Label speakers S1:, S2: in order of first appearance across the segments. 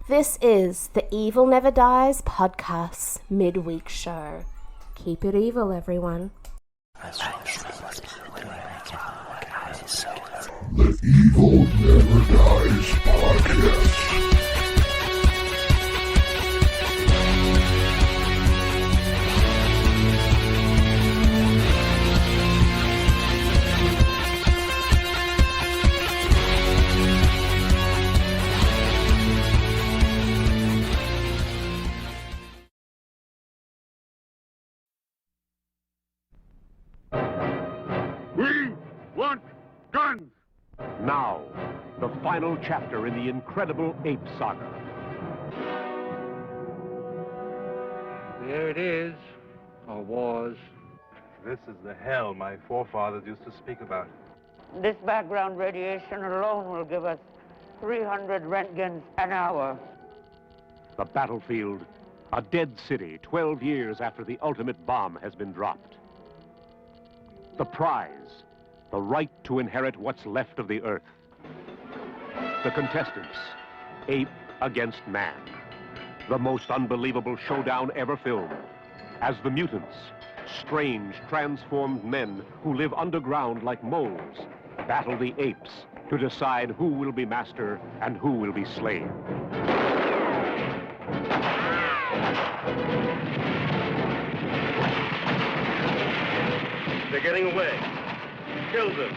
S1: This is the Evil Never Dies podcast midweek show. Keep it evil, everyone.
S2: The Evil Never Dies podcast.
S3: We want guns!
S4: Now, the final chapter in the incredible Ape saga.
S5: There it is, or was.
S6: This is the hell my forefathers used to speak about.
S7: This background radiation alone will give us 300 Röntgens an hour.
S4: The battlefield, a dead city 12 years after the ultimate bomb has been dropped. The prize, the right to inherit what's left of the Earth. The contestants, ape against man. The most unbelievable showdown ever filmed. As the mutants, strange, transformed men who live underground like moles, battle the apes to decide who will be master and who will be slave.
S6: They're getting away. Kill them.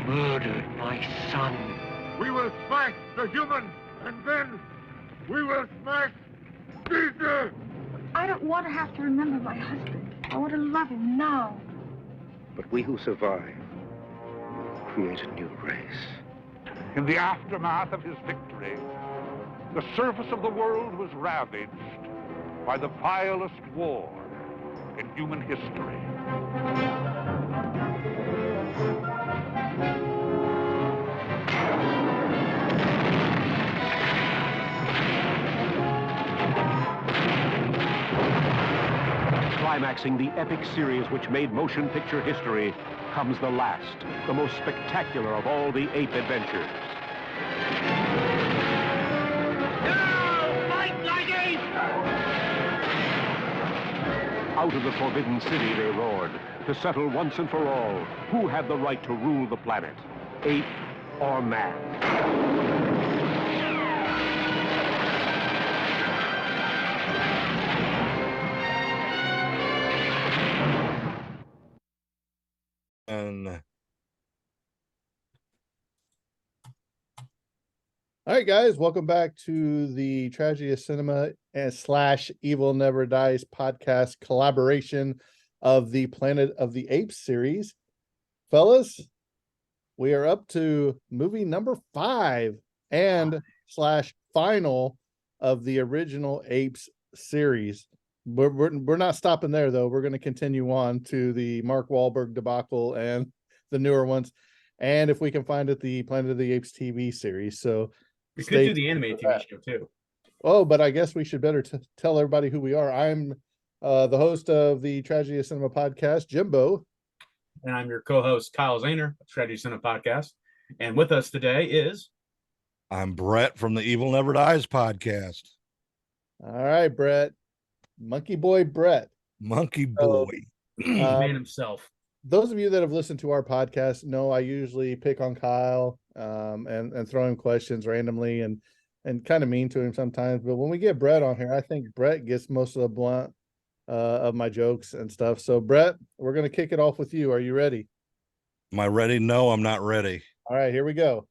S7: Murdered my son.
S3: We will smash the human, and then we will smash Caesar!
S8: I don't want to have to remember my husband. I want to love him now.
S5: But we who survive create a new race.
S3: In the aftermath of his victory, the surface of the world was ravaged by the vilest war in human history.
S4: Climaxing the epic series which made motion picture history comes the last, the most spectacular of all the ape adventures. Out of the Forbidden City they roared, to settle once and for all who had the right to rule the planet, ape or man.
S9: All right, guys, welcome back to the Tragedy of Cinema / Evil Never Dies podcast collaboration of the Planet of the Apes series. Fellas, we are up to movie number 5 and / final of the original Apes series. We're not stopping there, though. We're going to continue on to the Mark Wahlberg debacle and the newer ones. And if we can find it, the Planet of the Apes TV series. So
S10: we could do the animated TV show too.
S9: Oh, but I guess we should better tell everybody who we are. I'm the host of the Tragedy of Cinema podcast, Jimbo.
S10: And I'm your co-host, Kyle Zahner, Tragedy of Cinema podcast. And with us today is...
S2: I'm Brett from the Evil Never Dies podcast.
S9: All right, Brett. Monkey Boy Brett.
S2: Monkey Boy.
S10: Man himself.
S9: Those of you that have listened to our podcast know I usually pick on Kyle and throw him questions randomly and kind of mean to him sometimes. But when we get Brett on here, I think Brett gets most of the blunt of my jokes and stuff. So, Brett, we're going to kick it off with you. Are you ready?
S2: Am I ready? No, I'm not ready.
S9: All right, here we go.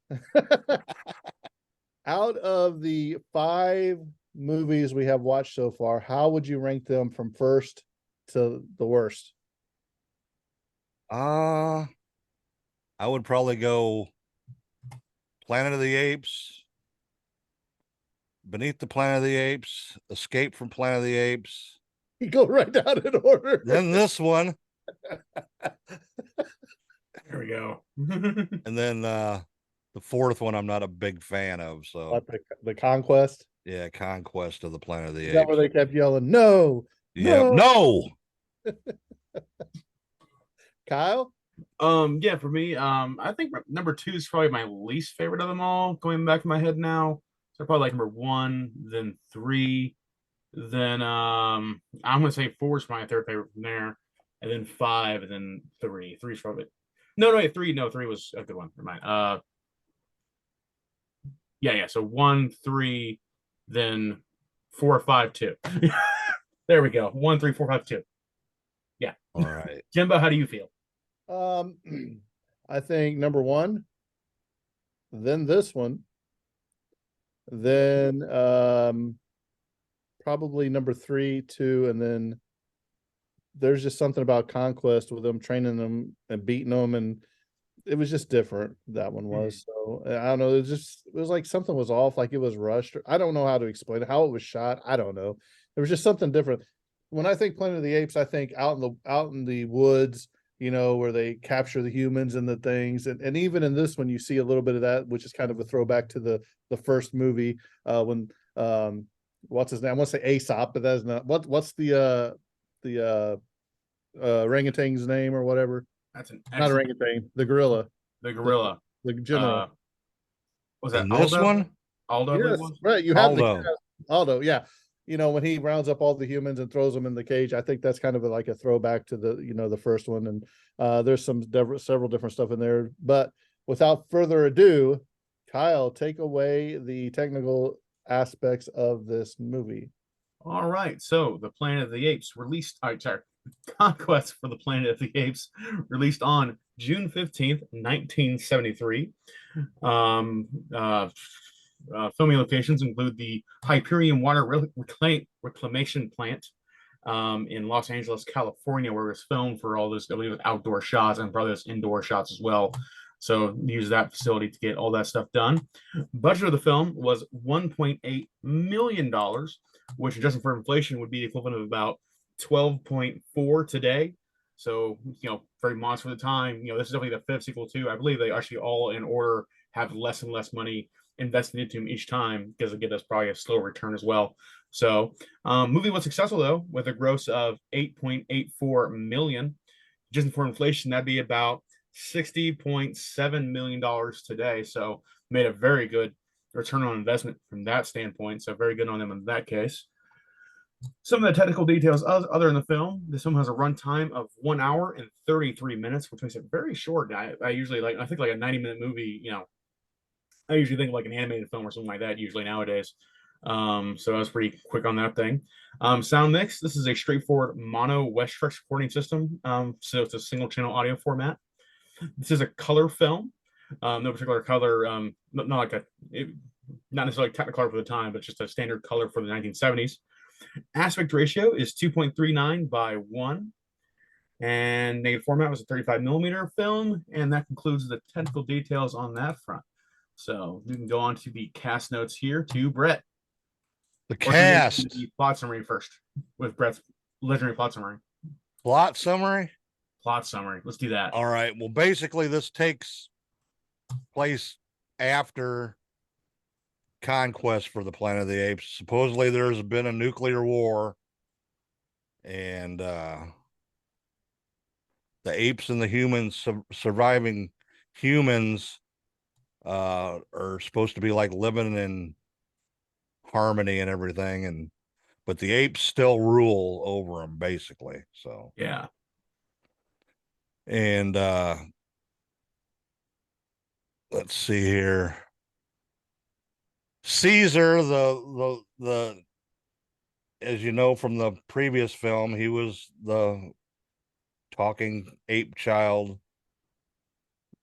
S9: Out of the 5 movies we have watched so far, how would you rank them from first to the worst?
S2: I would probably go Planet of the Apes, Beneath the Planet of the Apes, Escape from Planet of the Apes.
S9: You go right down in order.
S2: Then this one.
S10: There we go.
S2: And then the fourth one I'm not a big fan of. So
S9: the Conquest.
S2: Yeah, Conquest of the Planet of the
S9: Is that
S2: Apes.
S9: where they kept yelling, no,
S2: Yeah,
S9: no.
S2: no.
S9: Kyle?
S10: Yeah, for me, I think number 2 is probably my least favorite of them all. Going back in my head now, so probably like number 1, then 3, then I'm gonna say 4 is my third favorite from there, and then 5, and then 3. 3 is probably no, wait, 3. No, 3 was a good one. Never mind. Yeah. So 1, 3, then 4, 5, 2. There we go. 1, 3, 4, 5, 2. Yeah.
S2: All right.
S10: Jimbo, how do you feel?
S9: I think number 1, then this one, then probably number 3, 2, and then there's just something about Conquest with them training them and beating them, and it was just different. That one was. So I don't know. It was like something was off, like it was rushed. I don't know how to explain it, how it was shot. I don't know. There was just something different. When I think Planet of the Apes, I think out in the woods, where they capture the humans and the things. And even in this one, you see a little bit of that, which is kind of a throwback to the first movie, when what's his name? I want to say Aesop, but that's not what's the orangutan's name or whatever.
S10: That's an
S9: Not orangutan, the gorilla.
S10: The gorilla.
S9: The general.
S10: Was that
S2: And this
S10: Aldo?
S2: one?
S10: Aldo, I believe it
S9: Yes,
S10: was?
S9: right. You have
S2: Aldo.
S9: Aldo, yeah. When he rounds up all the humans and throws them in the cage, I think that's kind of like a throwback to the first one. And there's several different stuff in there. But without further ado, Kyle, take away the technical aspects of this movie.
S10: All right. So the Planet of the Apes released, Conquest for the Planet of the Apes released on June 15th, 1973. Filming locations include the Hyperion Water Reclamation Plant in Los Angeles, California, where it was filmed for all those, I believe, outdoor shots and probably those indoor shots as well. So use that facility to get all that stuff done. Budget of the film was $1.8 million, which adjusted for inflation would be the equivalent of about 12.4 today. So, very modest for the time. This is definitely the 5th sequel too. I believe they actually all in order have less and less money invested into them each time because it gives us probably a slow return as well. So, movie was successful though with a gross of $8.84 million. Just for inflation, that'd be about $60.7 million today. So, made a very good return on investment from that standpoint. So, very good on them in that case. Some of the technical details other in the film, this film has a runtime of 1 hour and 33 minutes, which makes it very short. I usually I think like a 90-minute movie, I usually think like an animated film or something like that usually nowadays. So I was pretty quick on that thing. Sound mix, this is a straightforward mono Westrex recording system. So it's a single channel audio format. This is a color film. No particular color, not necessarily technicolor for the time, but just a standard color for the 1970s. Aspect ratio is 2.39 by 1. And negative format was a 35 millimeter film. And that concludes the technical details on that front. So we can go on to the cast notes here to Brett.
S2: The cast.
S10: The plot summary first with Brett's legendary plot summary.
S2: Plot summary?
S10: Plot summary. Let's do that.
S2: All right. Well, basically, this takes place after Conquest for the Planet of the Apes. Supposedly, there's been a nuclear war, and the apes and the humans, surviving humans, are supposed to be like living in harmony and everything, but the apes still rule over them, basically. So
S10: yeah.
S2: And let's see here. Caesar, the as you know from the previous film, he was the talking ape child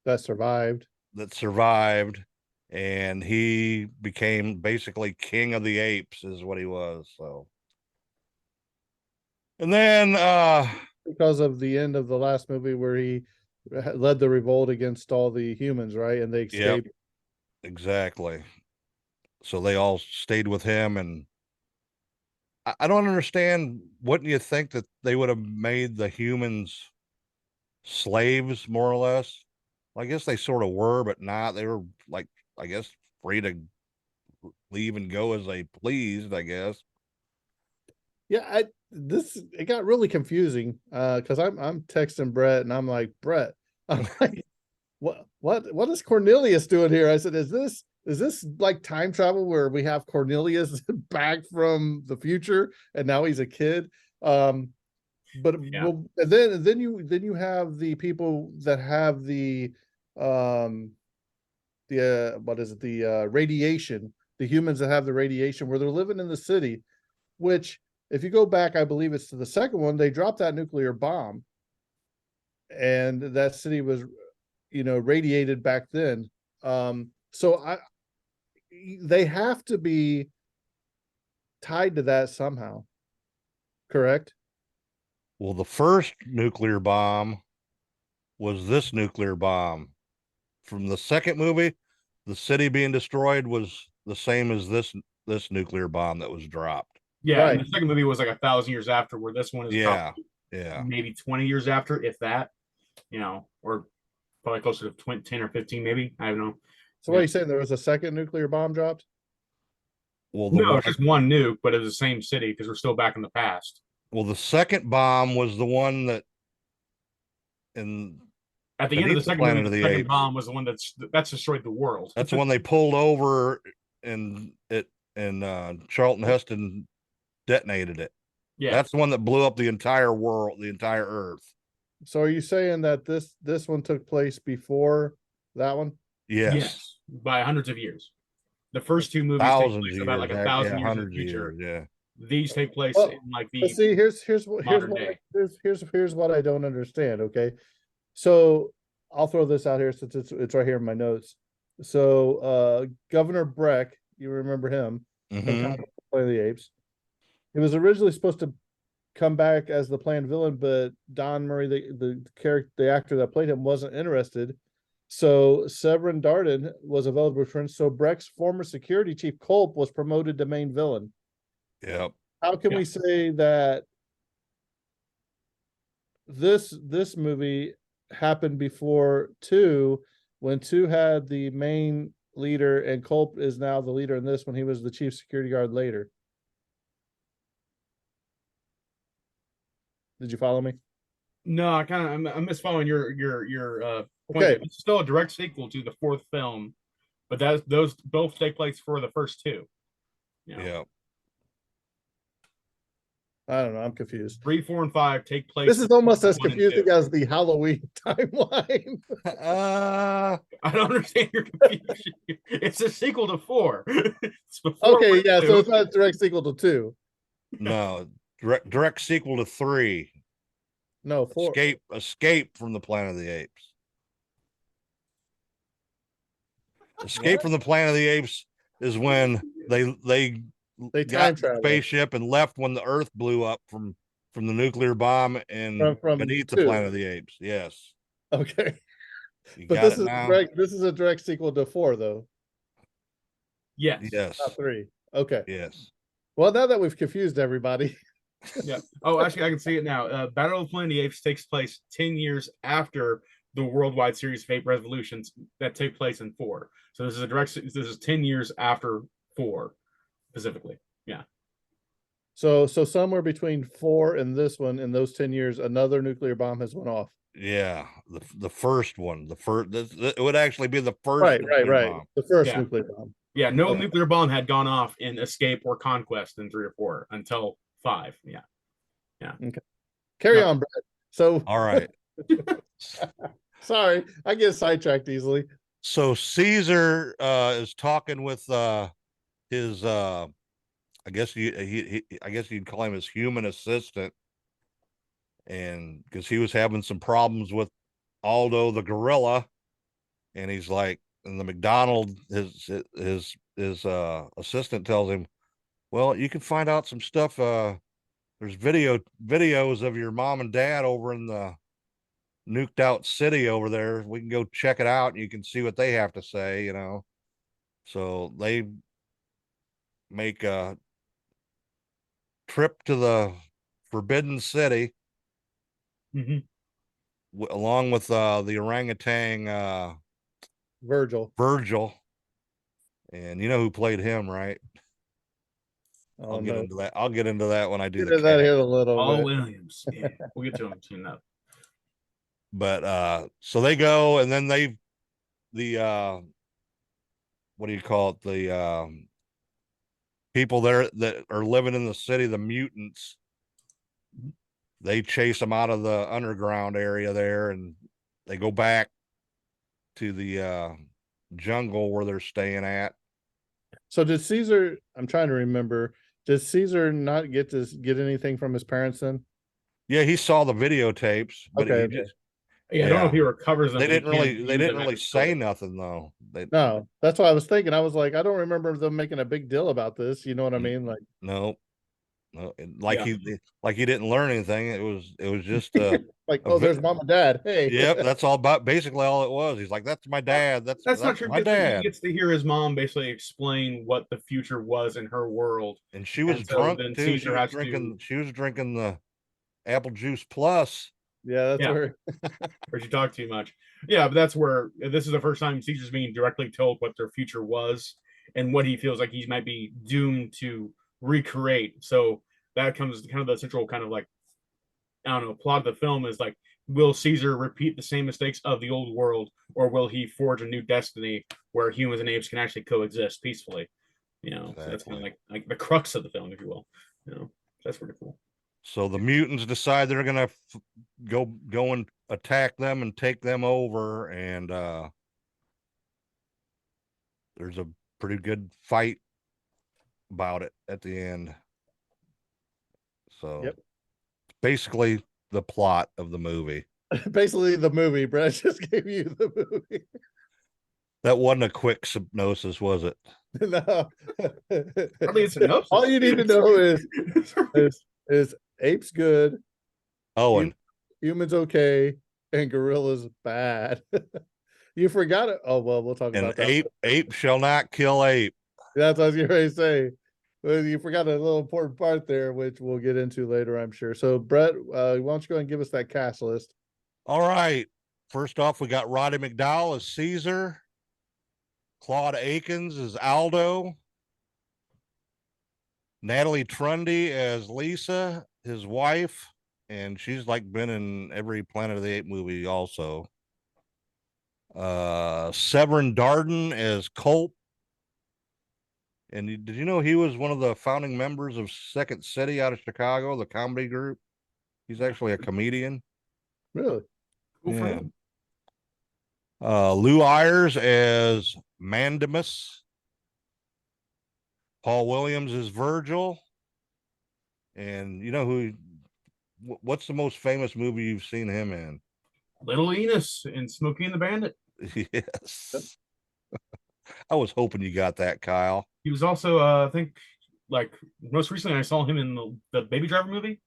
S9: that survived,
S2: and he became basically king of the apes is what he was. So, and then
S9: because of the end of the last movie where he led the revolt against all the humans, right? And they escaped.
S2: Yep, exactly. So they all stayed with him, and I don't understand. Wouldn't you think that they would have made the humans slaves, more or less? I guess they sort of were, but not. They were like, I guess, free to leave and go as they pleased, I guess.
S9: Yeah, it got really confusing because I'm texting Brett and I'm like, Brett, I'm like, what is Cornelius doing here? I said, is this like time travel where we have Cornelius back from the future and now he's a kid? But
S10: Yeah.
S9: well, and then you have the people that have the what is it, the radiation, the humans that have the radiation where they're living in the city, which if you go back, I believe it's to the second one, they dropped that nuclear bomb and that city was, radiated back then. So they have to be tied to that somehow, correct?
S2: Well, the first nuclear bomb was this nuclear bomb. From the second movie, the city being destroyed was the same as this nuclear bomb that was dropped.
S10: Yeah,
S9: Right.
S10: and the second movie was like 1,000 years after, where this one is
S2: Yeah.
S10: maybe 20 years after, if that, or probably closer to 10 or 15, maybe. I don't know.
S9: So what are you saying? There was a second nuclear bomb dropped?
S2: Well,
S10: No, it's just one nuke, but it's the same city because we're still back in the past.
S2: Well, the second bomb was the one that
S10: at the end of the second movie, the second
S2: Apes.
S10: bomb was the one that's destroyed the world.
S2: That's the one they pulled over and Charlton Heston detonated it.
S10: Yeah,
S2: that's the one that blew up the entire world, the entire Earth.
S9: So are you saying that this one took place before that one?
S2: Yes.
S10: By hundreds of years. The first two movies
S2: Thousands
S10: take place
S2: of
S10: about
S2: years,
S10: like 1,000 years in the
S2: hundreds of
S10: future.
S2: years, yeah.
S10: These take place
S9: Well,
S10: in like the
S9: But see, here's what I don't understand. Okay, so I'll throw this out here since it's right here in my notes. So Governor Breck, you remember him from Planet of the Apes. He was originally supposed to come back as the planned villain, but Don Murray, the actor that played him, wasn't interested. So Severin Darden was available to return. So Breck's former security chief Culp was promoted to main villain.
S2: Yep.
S9: How can we say that this movie happened before 2, when 2 had the main leader and Culp is now the leader in this when he was the chief security guard later? Did you follow me?
S10: No, I'm misfollowing your point.
S9: Okay.
S10: It's still a direct sequel to the fourth film, but those both take place for the first two.
S2: Yeah.
S9: I don't know. I'm confused.
S10: 3, 4, and 5 take place.
S9: This is almost as confusing as the Halloween timeline.
S10: I don't understand your confusion. It's a sequel to 4.
S9: Okay, yeah, so it's not a direct sequel to 2.
S2: No, direct sequel to 3.
S9: No, 4.
S2: Escape from the Planet of the Apes. Escape from the Planet of the Apes is when they got the spaceship and left when the Earth blew up from the nuclear bomb and
S9: from
S2: beneath
S9: 2.
S2: the Planet of the Apes. Yes.
S9: Okay.
S2: You
S9: but this is a direct sequel to 4, though.
S10: Yes.
S2: Yes.
S9: Not 3. Okay.
S2: Yes.
S9: Well, now that we've confused everybody.
S10: Yeah. Oh, actually, I can see it now. Battle of the Planet of the Apes takes place 10 years after the worldwide series of Ape Revolutions that take place in 4. So this is 10 years after 4, specifically. Yeah.
S9: So somewhere between 4 and this one, in those 10 years, another nuclear bomb has went off.
S2: Yeah, the first one, it would actually be the first.
S9: Right.
S2: Bomb.
S9: The first nuclear bomb.
S10: Yeah, no nuclear bomb had gone off in Escape or Conquest in 3 or 4 until 5. Yeah.
S9: Okay. Carry on, Brett. So
S2: all right.
S9: Sorry, I get sidetracked easily.
S2: So Caesar is talking with his I guess you'd call him his human assistant, and because he was having some problems with Aldo the gorilla, and he's like, and the McDonald, his assistant tells him, well, you can find out some stuff. There's videos of your mom and dad over in the nuked out city over there. We can go check it out and you can see what they have to say, So they make a trip to the Forbidden City, along with the orangutan
S9: Virgil,
S2: And you know who played him, right?
S9: Oh,
S2: I'll get
S9: no.
S2: into that. I'll get into that when I do
S9: Get
S2: the
S9: into that
S2: cast.
S9: here a little
S10: Paul
S9: bit.
S10: Williams. Yeah, we'll get to him soon enough.
S2: But so they go, and then the what do you call it? The people there that are living in the city, the mutants, they chase them out of the underground area there, and they go back to the jungle where they're staying at.
S9: So did Caesar, I'm trying to remember, did Caesar not get anything from his parents then?
S2: Yeah, he saw the videotapes, but
S9: Okay,
S2: he
S9: okay.
S2: just
S10: Yeah, I don't know if he recovers them.
S2: they
S10: but he
S2: didn't
S10: can't
S2: really
S10: use
S2: they didn't
S10: them
S2: really
S10: as
S2: say
S10: children.
S2: nothing though.
S9: No, that's what I was thinking. I was like, I don't remember them making a big deal about this. You know what I mean? Like,
S2: no, like
S10: Yeah.
S2: he didn't learn anything. It was just
S9: like, oh, there's mom and dad. Hey.
S2: Yep, that's all about basically all it was. He's like, that's my dad. That's
S10: not true
S2: my
S10: because he
S2: dad.
S10: gets to hear his mom basically explain what the future was in her world.
S2: And she was
S10: And so
S2: drunk
S10: then
S2: too.
S10: Caesar has to.
S2: She was drinking the apple juice plus.
S9: Yeah, that's
S10: Yeah.
S9: where
S10: Or she talked too much. Yeah, but that's where this is the first time Caesar's being directly told what their future was and what he feels like he might be doomed to recreate. So that comes kind of the central kind of like, I don't know, plot of the film is like, will Caesar repeat the same mistakes of the old world, or will he forge a new destiny where humans and apes can actually coexist peacefully? You know,
S2: Exactly.
S10: so that's kind of like the crux of the film, if you will. You know, that's pretty cool.
S2: So the mutants decide they're gonna go and attack them and take them over, and there's a pretty good fight about it at the end. So
S9: Yep.
S2: basically the plot of the movie.
S9: basically the movie. Brett just gave you the movie.
S2: That wasn't a quick synopsis, was it?
S9: No.
S10: I mean, it's synopsis.
S9: All you need to know is apes good,
S2: Oh, and
S9: humans okay, and gorillas bad. You forgot it. Oh well, we'll talk about that.
S2: Ape shall not kill ape.
S9: That's what I was going to say. Well, you forgot a little important part there, which we'll get into later, I'm sure. So, Brett, why don't you go and give us that cast list?
S2: All right. First off, we got Roddy McDowall as Caesar, Claude Akins as Aldo, Natalie Trundy as Lisa, his wife, and she's like been in every Planet of the Apes movie also. Severin Darden as Colt. And did you know he was one of the founding members of Second City out of Chicago, the comedy group? He's actually a comedian.
S9: Really?
S10: Cool for
S2: Yeah.
S10: him.
S2: Lou Ayres as Mandamus. Paul Williams as Virgil. And you know what's the most famous movie you've seen him in?
S10: Little Enos in Smokey and the Bandit.
S2: Yes. I was hoping you got that, Kyle.
S10: He was also, I think, like most recently, I saw him in the Baby Driver movie.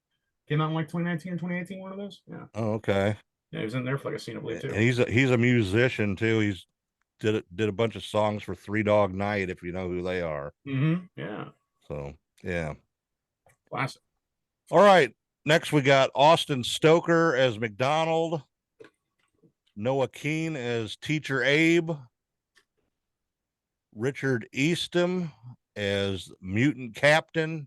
S10: Came out in like 2019 or 2018, one of those. Yeah.
S2: Oh, okay.
S10: Yeah, he was in there for like a scene, I believe, too.
S2: And he's a musician too. He's did a bunch of songs for Three Dog Night, if you know who they are.
S10: Yeah.
S2: So yeah.
S10: Classic.
S2: All right. Next we got Austin Stoker as McDonald, Noah Keane as Teacher Abe, Richard Eastham as Mutant Captain,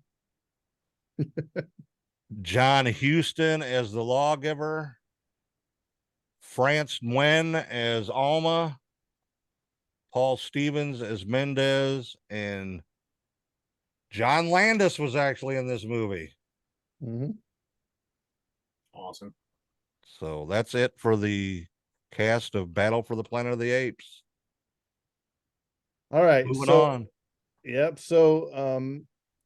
S2: John Huston as the Lawgiver, France Nguyen as Alma, Paul Stevens as Mendez, and John Landis was actually in this movie.
S9: Mm-hmm.
S10: Awesome.
S2: So that's it for the cast of Battle for the Planet of the Apes.
S9: All right.
S2: Moving on.
S9: Yep. So,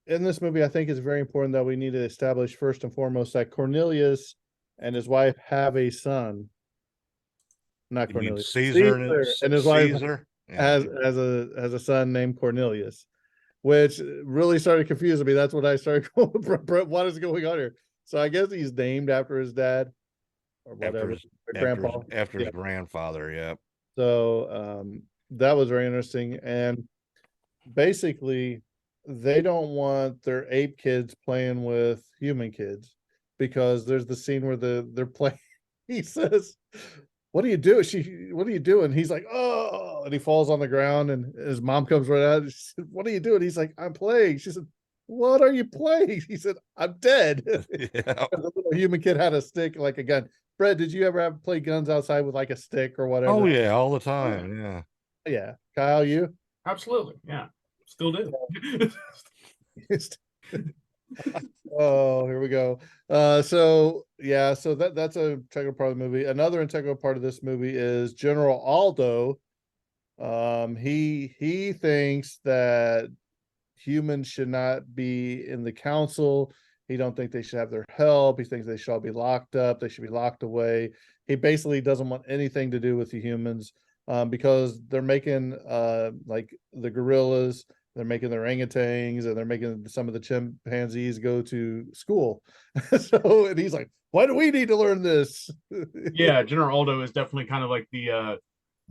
S9: in this movie, I think it's very important that we need to establish first and foremost that Cornelius and his wife have a son. Not
S2: You mean
S9: Cornelius.
S2: Caesar
S9: and his wife
S2: Yeah.
S9: has a son named Cornelius, which really started confusing me. That's what I started going, what is going on here? So I guess he's named after his dad or whatever.
S2: After his grandfather, yeah.
S9: So that was very interesting. And basically, they don't want their ape kids playing with human kids because there's the scene where they're playing. He says, what are you doing? What are you doing? He's like, oh, and he falls on the ground, and his mom comes right out. She said, what are you doing? He's like, I'm playing. She said, what are you playing? He said, I'm dead.
S2: Yeah.
S9: The little human kid had a stick, like a gun. Fred, did you ever have play guns outside with like a stick or whatever?
S2: Oh yeah, all the time. Yeah.
S9: Yeah. Kyle, you?
S10: Absolutely. Yeah. Still do.
S9: Oh, here we go. So that's a integral part of the movie. Another integral part of this movie is General Aldo. He thinks that humans should not be in the council. He don't think they should have their help. He thinks they should all be locked up. They should be locked away. He basically doesn't want anything to do with the humans, because they're making like the gorillas, they're making the orangutans, and they're making some of the chimpanzees go to school. So, and he's like, why do we need to learn this?
S10: Yeah, General Aldo is definitely kind of like the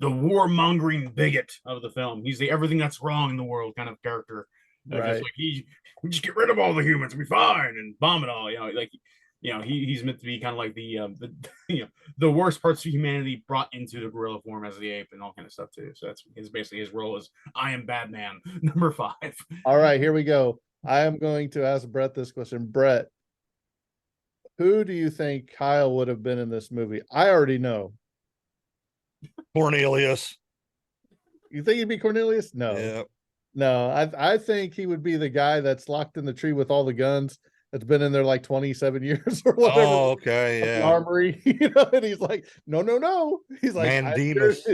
S10: warmongering bigot of the film. He's the everything that's wrong in the world kind of character.
S9: Right.
S10: Just like we just get rid of all the humans, we'll be fine, and bomb it all. He's meant to be kind of like the the worst parts of humanity brought into the gorilla form as the ape and all kind of stuff too. So that's basically his role as I am Batman number 5.
S9: All right, here we go. I am going to ask Brett this question. Brett, who do you think Kyle would have been in this movie? I already know.
S2: Cornelius.
S9: You think he'd be Cornelius? No.
S2: Yeah.
S9: No, I think he would be the guy that's locked in the tree with all the guns, that's been in there like 27 years or whatever.
S2: Oh, okay,
S9: The
S2: yeah.
S9: armory, and he's like, no. He's like,
S2: Mandemus.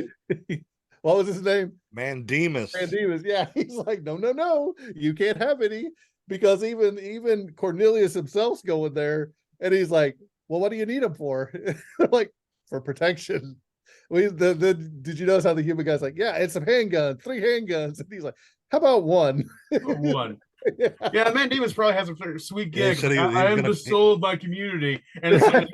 S9: What was his name?
S2: Mandemus.
S9: Mandemus. Yeah, he's like, no, you can't have any, because even Cornelius himself's going there, and he's like, well, what do you need him for? Like, for protection. Did you notice how the human guy's like, yeah, it's some handguns, 3 handguns, and he's like, how about one?
S10: One. Yeah, Mandemus probably has a sweet gig.
S2: Yeah,
S10: I am the soul of my community, and it's like,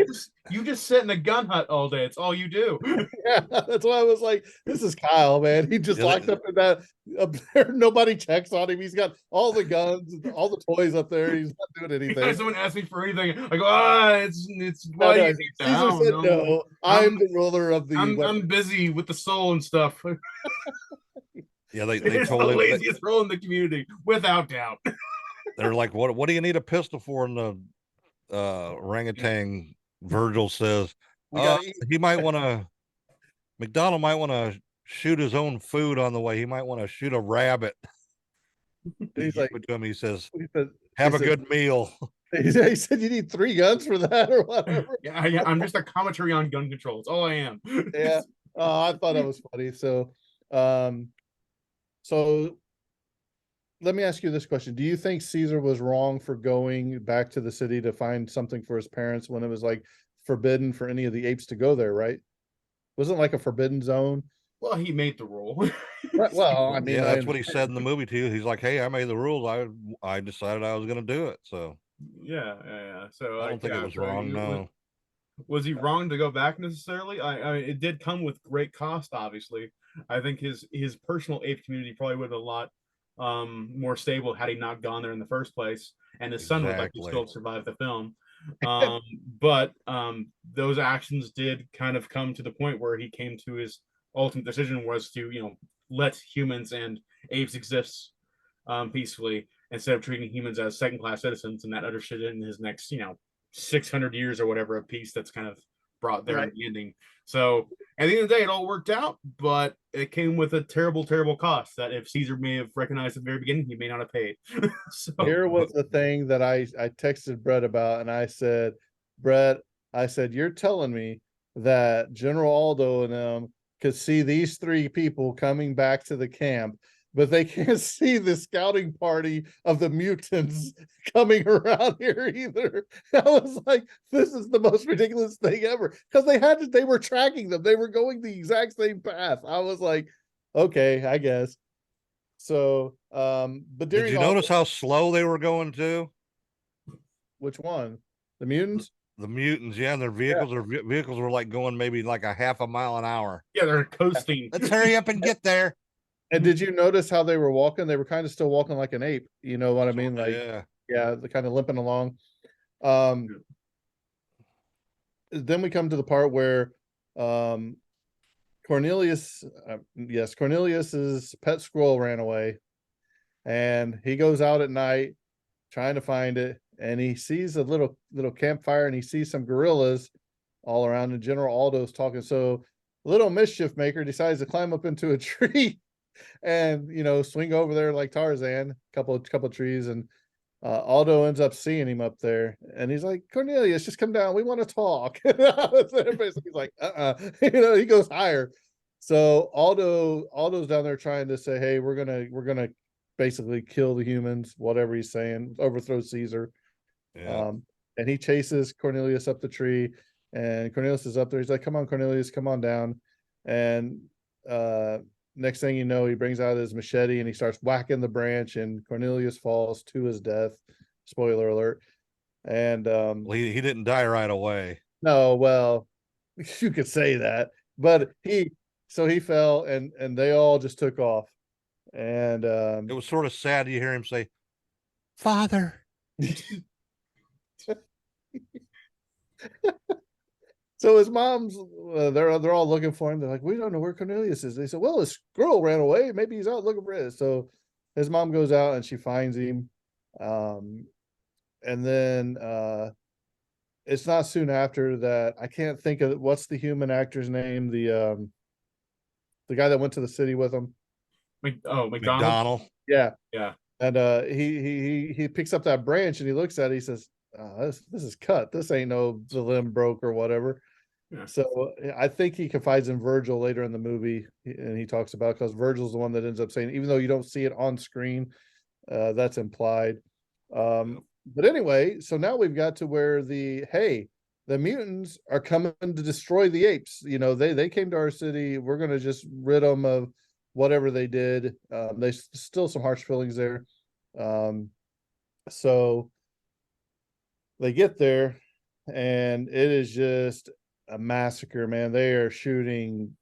S10: you just sit in the gun hut all day. It's all you do.
S9: Yeah, that's why I was like, this is Kyle, man. He just locked up in that up there. Nobody checks on him. He's got all the guns, all the toys up there. He's not doing anything.
S10: Someone asks me for anything, I go, it's why
S9: No,
S10: you
S9: Caesar said no. I'm the ruler of the.
S10: I'm busy with the soul and stuff.
S2: Yeah, they
S10: It's
S2: told
S10: the
S2: him
S10: laziest role in the community, without doubt.
S2: they're like, what do you need a pistol for? And the orangutan Virgil says, he might want to. McDonald might want to shoot his own food on the way. He might want to shoot a rabbit.
S9: He's like,
S2: to him, he says, have a good meal.
S9: He said, you need 3 guns for that or whatever.
S10: Yeah, I'm just a commentary on gun control. It's all I am.
S9: Yeah. Oh, I thought that was funny. So let me ask you this question. Do you think Caesar was wrong for going back to the city to find something for his parents when it was like forbidden for any of the apes to go there, right? Wasn't like a forbidden zone?
S10: Well, he made the rule.
S9: Right, well, I mean,
S2: yeah, that's what he said in the movie too. He's like, hey, I made the rules. I decided I was going to do it. So
S10: yeah. So
S2: I don't think it was wrong. No.
S10: Was he wrong to go back necessarily? I mean, it did come with great cost, obviously. I think his personal ape community probably would have been a lot more stable had he not gone there in the first place, and his son would likely still survive the film. But those actions did kind of come to the point where he came to his ultimate decision, was to let humans and apes exist peacefully instead of treating humans as second-class citizens, and that ushered in his next 600 years or whatever of peace that's kind of brought there in the ending. So at the end of the day, it all worked out, but it came with a terrible cost that if Caesar may have recognized at the very beginning, he may not have paid. So
S9: here was the thing that I texted Brett about, and I said, Brett, you're telling me that General Aldo and them could see these 3 people coming back to the camp, but they can't see the scouting party of the mutants coming around here either. I was like, this is the most ridiculous thing ever. Because they were tracking them. They were going the exact same path. I was like, okay, I guess. So, but
S2: did you notice how slow they were going too?
S9: Which one? The mutants?
S2: The mutants, yeah, and their vehicles were like going maybe like a half a mile an hour.
S10: Yeah, they're coasting.
S2: Let's hurry up and get there.
S9: And did you notice how they were walking? They were kind of still walking like an ape. You know what I mean? Like, yeah, they're kind of limping along. Then we come to the part where Cornelius, Cornelius's pet squirrel ran away, and he goes out at night trying to find it, and he sees a little campfire, and he sees some gorillas all around, and General Aldo's talking. So little mischief maker decides to climb up into a tree and swing over there like Tarzan, couple trees, and Aldo ends up seeing him up there, and he's like, Cornelius, just come down, we want to talk. He's like, he goes higher. So Aldo's down there trying to say, hey, we're gonna basically kill the humans, whatever he's saying, overthrow Caesar.
S2: Yeah.
S9: And he chases Cornelius up the tree, and Cornelius is up there. He's like, come on, Cornelius, come on down. And next thing you know, he brings out his machete and he starts whacking the branch, and Cornelius falls to his death. Spoiler alert. And
S2: well, he didn't die right away.
S9: No, well, you could say that, but he fell, and they all just took off. And
S2: it was sort of sad to hear him say, "Father."
S9: So his mom's, they're all looking for him. They're like, we don't know where Cornelius is. They said, well, his squirrel ran away. Maybe he's out looking for it. So his mom goes out and she finds him. And then it's not soon after that. I can't think of what's the human actor's name. The guy that went to the city with him.
S10: McDonald.
S9: Yeah.
S10: And
S9: he picks up that branch and he looks at it. He says, this is cut. This ain't the limb broke or whatever. Yeah. So I think he confides in Virgil later in the movie, and he talks about, because Virgil's the one that ends up saying, even though you don't see it on screen, that's implied. But anyway, so now we've got to where the mutants are coming to destroy the apes. They came to our city. We're going to just rid them of whatever they did. There's still some harsh feelings there. So they get there, and it is just a massacre, man. They are shooting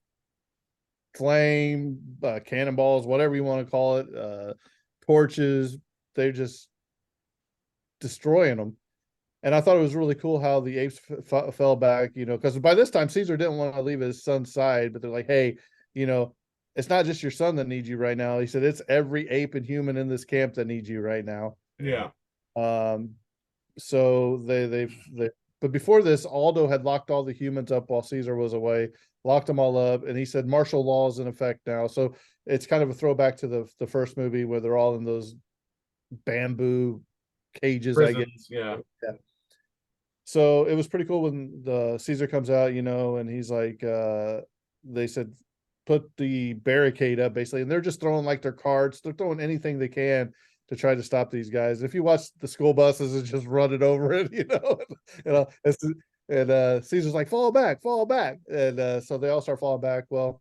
S9: flame, cannonballs, whatever you want to call it, torches. They're just destroying them. And I thought it was really cool how the apes fell back, because by this time Caesar didn't want to leave his son's side, but they're like, hey, it's not just your son that needs you right now. He said, it's every ape and human in this camp that needs you right now.
S10: Yeah.
S9: So they but before this, Aldo had locked all the humans up while Caesar was away, locked them all up, and he said martial law is in effect now. So it's kind of a throwback to the first movie where they're all in those bamboo cages,
S10: prisons,
S9: I guess.
S10: Yeah.
S9: So it was pretty cool when the Caesar comes out, and he's like, they said, put the barricade up, basically, and they're just throwing like their carts, they're throwing anything they can to try to stop these guys. If you watch the school buses, it's just running over it, and Caesar's like, fall back, and so they all start falling back. Well,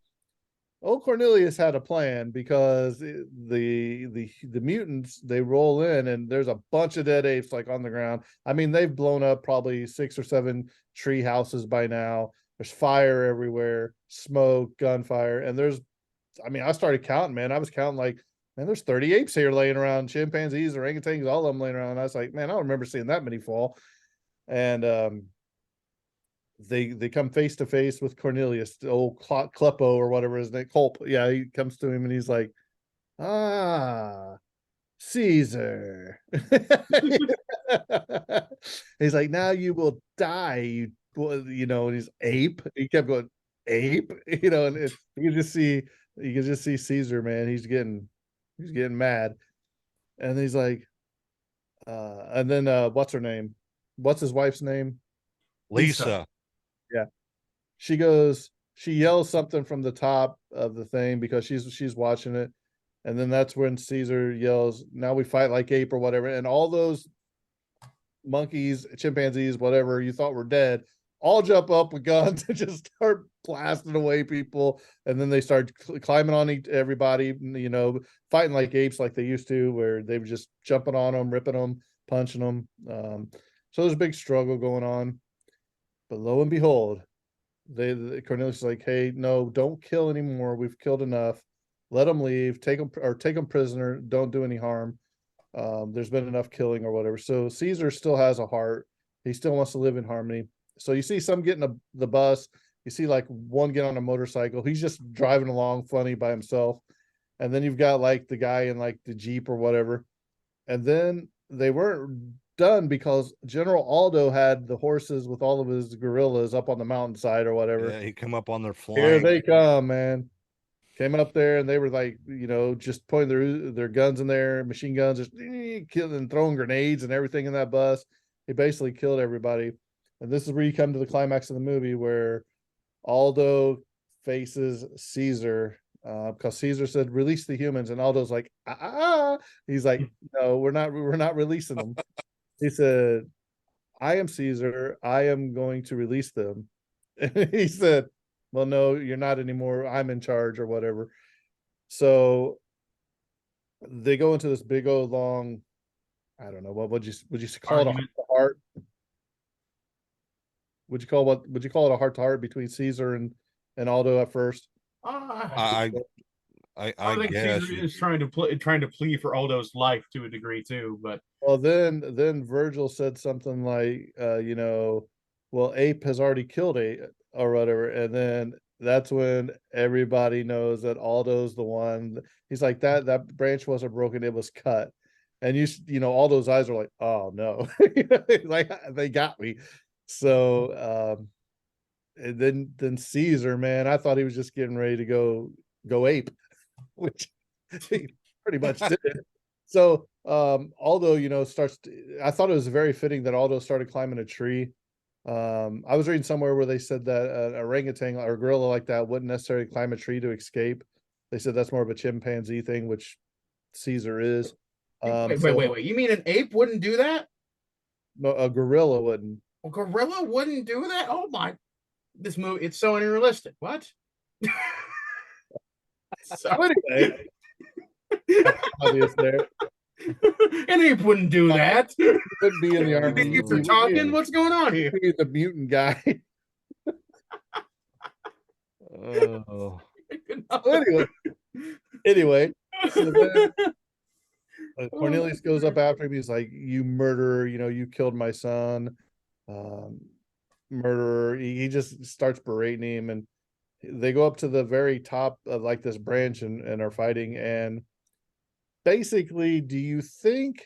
S9: old Cornelius had a plan, because the mutants, they roll in, and there's a bunch of dead apes like on the ground. I mean, they've blown up probably 6 or 7 tree houses by now. There's fire everywhere, smoke, gunfire, and I started counting, man. I was counting like, man, there's 30 apes here laying around, chimpanzees, orangutans, all of them laying around. I was like, man, I don't remember seeing that many fall. And they come face to face with Cornelius, the old Kleppo or whatever his name, Culp. Yeah, he comes to him and he's like, Caesar. He's like, now you will die, and he's ape. He kept going, ape, and you can just see Caesar, man. He's getting mad. And he's like, and then what's her name? What's his wife's name?
S2: Lisa.
S9: Yeah. She yells something from the top of the thing because she's watching it. And then that's when Caesar yells, now we fight like ape or whatever. And all those monkeys, chimpanzees, whatever you thought were dead, all jump up with guns and just start blasting away people. And then they start climbing on everybody, fighting like apes like they used to, where they were just jumping on them, ripping them, punching them. So there's a big struggle going on. But lo and behold, Cornelius is like, hey, no, don't kill anymore. We've killed enough. Let them leave. Take them prisoner. Don't do any harm. There's been enough killing or whatever. So Caesar still has a heart. He still wants to live in harmony. So you see some getting the bus, You see like one get on a motorcycle. He's just driving along funny by himself. And then you've got like the guy in like the Jeep or whatever. And then they weren't done because General Aldo had the horses with all of his guerrillas up on the mountainside or whatever.
S2: Yeah, he come up on their flank.
S9: Here they come, man. Came up there and they were like, just pointing their guns in there, machine guns, just killing and throwing grenades and everything in that bus. He basically killed everybody. And this is where you come to the climax of the movie where Aldo faces Caesar because Caesar said, "Release the humans," and Aldo's like, "Ah." He's like, "No, we're not releasing them." He said, "I am Caesar. I am going to release them." And he said, "Well, no, you're not anymore. I'm in charge," or whatever. So they go into this big old long, I don't know, what would you call
S10: Argument.
S9: it, a heart? Would you call it a heart to heart between Caesar and Aldo at first?
S2: I
S10: think
S2: guess
S10: Caesar is trying to plea for Aldo's life to a degree too, but
S9: well, then Virgil said something like, well, Ape has already killed Ape or whatever, and then that's when everybody knows that Aldo's the one. He's like, that branch wasn't broken, it was cut. And Aldo's eyes are like, oh no, like they got me. So and then Caesar, man, I thought he was just getting ready to go ape, which he pretty much did. So Aldo, I thought it was very fitting that Aldo started climbing a tree. I was reading somewhere where they said that an orangutan or a gorilla like that wouldn't necessarily climb a tree to escape. They said that's more of a chimpanzee thing, which Caesar is.
S10: Wait. You mean an ape wouldn't do that?
S9: No, a gorilla wouldn't.
S10: A gorilla wouldn't do that? Oh my! This movie, it's so unrealistic. What?
S9: So anyway, obvious there.
S10: An ape wouldn't do that.
S9: He wouldn't be in the army.
S10: Apes are talking. What's going on here?
S9: He's the mutant guy.
S2: oh.
S9: Anyway, so then, Cornelius goes up after him. He's like, "You murderer! You killed my son, murderer." He just starts berating him, and they go up to the very top of like this branch and are fighting. And basically, do you think?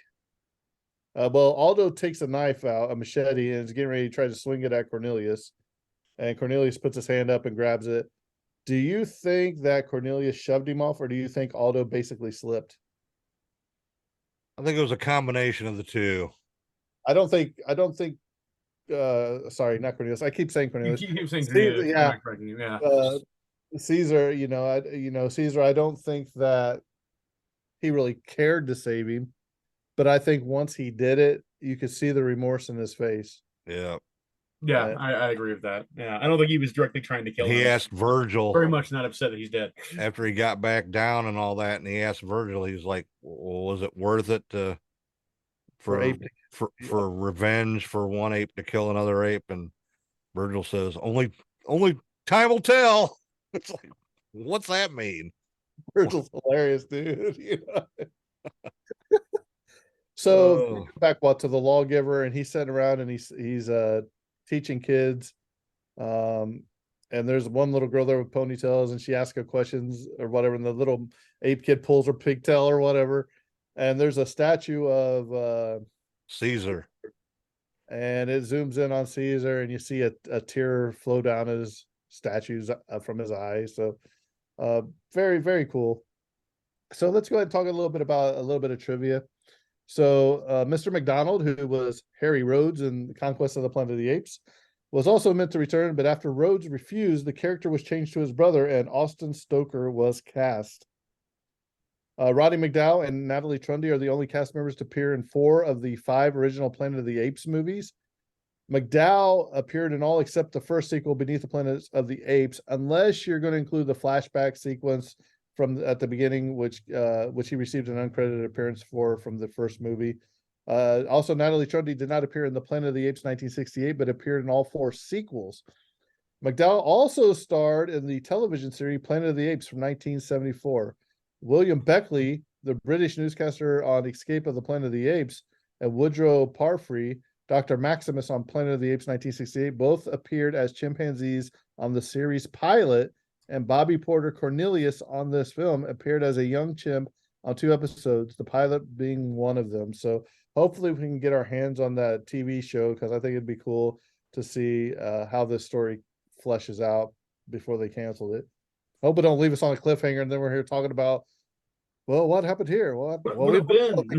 S9: Aldo takes a knife out, a machete, and is getting ready to try to swing it at Cornelius. And Cornelius puts his hand up and grabs it. Do you think that Cornelius shoved him off, or do you think Aldo basically slipped?
S2: I think it was a combination of the two.
S9: I don't think sorry, not Cornelius. I keep saying Cornelius.
S10: You keep saying Cornelius.
S9: Yeah. Caesar, Caesar, I don't think that he really cared to save him, but I think once he did it, you could see the remorse in his face.
S2: Yeah.
S10: Yeah, I agree with that. Yeah, I don't think he was directly trying to kill him.
S2: He asked Virgil,
S10: very much not upset that he's dead.
S2: After he got back down and all that, and he asked Virgil, he was like, well, was it worth it for revenge for one ape to kill another ape? And Virgil says, only time will tell. It's like, what's that mean?
S9: Virgil's hilarious, dude. So back to the lawgiver, and he's sitting around and he's teaching kids. And there's one little girl there with ponytails, and she asks her questions or whatever, and the little ape kid pulls her pigtail or whatever. And there's a statue of
S2: Caesar,
S9: and it zooms in on Caesar, and you see a tear flow down his statues from his eyes. So very, very cool. So let's go ahead and talk a little bit of trivia. So Mr. McDonald, who was Harry Rhodes in Conquest of the Planet of the Apes, was also meant to return, but after Rhodes refused, the character was changed to his brother, and Austin Stoker was cast. Roddy McDowall and Natalie Trundy are the only cast members to appear in 4 of the 5 original Planet of the Apes movies. McDowall appeared in all except the first sequel, Beneath the Planet of the Apes, unless you're going to include the flashback sequence at the beginning, which he received an uncredited appearance from the first movie. Also, Natalie Trundy did not appear in the Planet of the Apes 1968, but appeared in all 4 sequels. McDowall also starred in the television series Planet of the Apes from 1974. William Beckley, the British newscaster on Escape of the Planet of the Apes, and Woodrow Parfrey Dr. Maximus on Planet of the Apes 1968 both appeared as chimpanzees on the series pilot, and Bobby Porter Cornelius on this film appeared as a young chimp on 2 episodes, the pilot being one of them. So hopefully we can get our hands on that TV show, because I think it'd be cool to see how this story fleshes out before they canceled it. Hope it don't leave us on a cliffhanger and then we're here talking about, well, what happened here? Well, we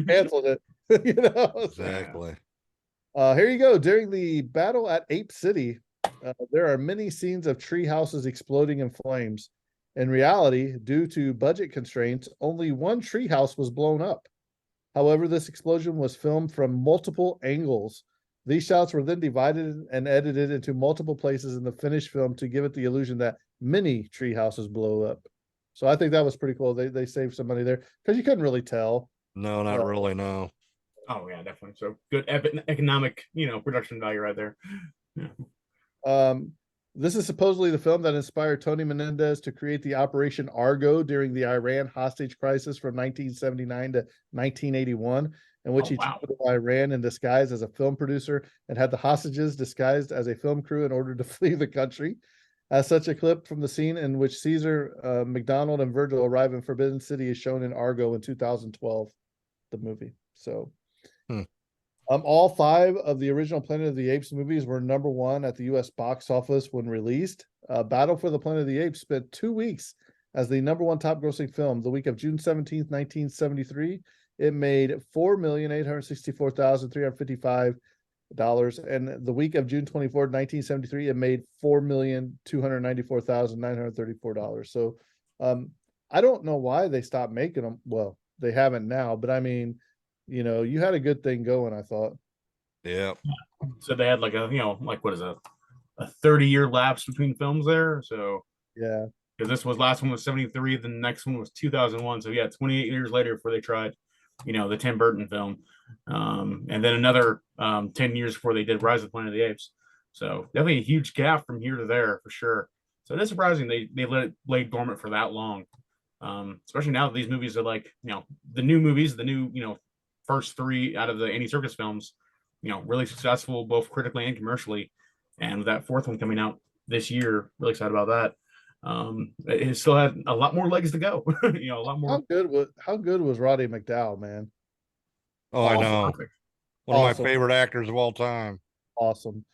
S9: canceled it. You know,
S2: Exactly.
S9: Here you go. During the battle at Ape City, there are many scenes of tree houses exploding in flames. In reality, due to budget constraints, only one tree house was blown up. However, this explosion was filmed from multiple angles. These shots were then divided and edited into multiple places in the finished film to give it the illusion that many tree houses blow up. So I think that was pretty cool. They saved some money there because you couldn't really tell.
S2: No, not really. No.
S10: Oh yeah, definitely. So good economic, production value right there.
S9: Yeah. This is supposedly the film that inspired Tony Menendez to create the Operation Argo during the Iran hostage crisis from 1979 to 1981, in which he traveled to Iran in disguise as a film producer and had the hostages disguised as a film crew in order to flee the country. As such, a clip from the scene in which Caesar, McDonald, and Virgil arrive in Forbidden City is shown in Argo in 2012, the movie. So, all 5 of the original Planet of the Apes movies were #1 at the U.S. box office when released. Battle for the Planet of the Apes spent 2 weeks as the #1 top-grossing film. The week of June 17th, 1973, it made $4,864,355. And the week of June 24th, 1973, it made $4,294,934. So I don't know why they stopped making them. Well, they haven't now, but I mean, you had a good thing going, I thought.
S2: Yeah.
S10: So they had like a 30-year lapse between films there. So
S9: yeah,
S10: because this last one was 73, the next one was 2001. So yeah, 28 years later before they tried, the Tim Burton film, and then another 10 years before they did Rise of the Planet of the Apes. So definitely a huge gap from here to there for sure. So it is surprising they let it lay dormant for that long, especially now that these movies are like the new movies, the new first 3 out of the Andy Serkis films, really successful both critically and commercially, and with that 4th one coming out this year, really excited about that. It still had a lot more legs to go. A lot more.
S9: How good was Roddy McDowall, man?
S2: Oh, I know. One of my favorite actors of all time.
S9: Awesome.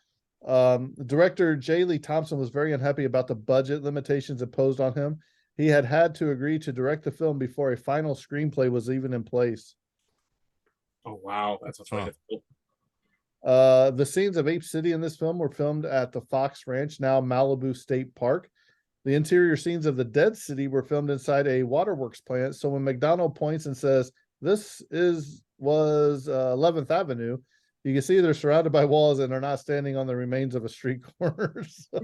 S9: Director J. Lee Thompson was very unhappy about the budget limitations imposed on him. He had to agree to direct the film before a final screenplay was even in place.
S10: Oh wow, that's really difficult.
S9: The scenes of Ape City in this film were filmed at the Fox Ranch, now Malibu State Park. The interior scenes of the Dead City were filmed inside a waterworks plant. So when McDonald points and says, "This was 11th Avenue," you can see they're surrounded by walls and are not standing on the remains of a street corner. So.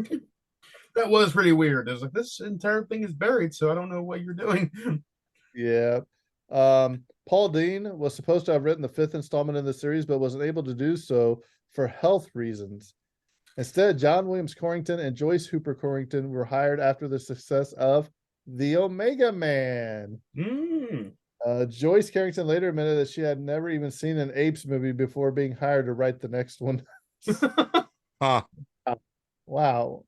S10: That was pretty weird. It was like, this entire thing is buried, so I don't know what you're doing.
S9: Yeah. Paul Dean was supposed to have written the 5th installment in the series, but wasn't able to do so for health reasons. Instead, John Williams Corrington and Joyce Hooper Corrington were hired after the success of The Omega Man. Joyce Carrington later admitted that she had never even seen an Apes movie before being hired to write the next one. Wow.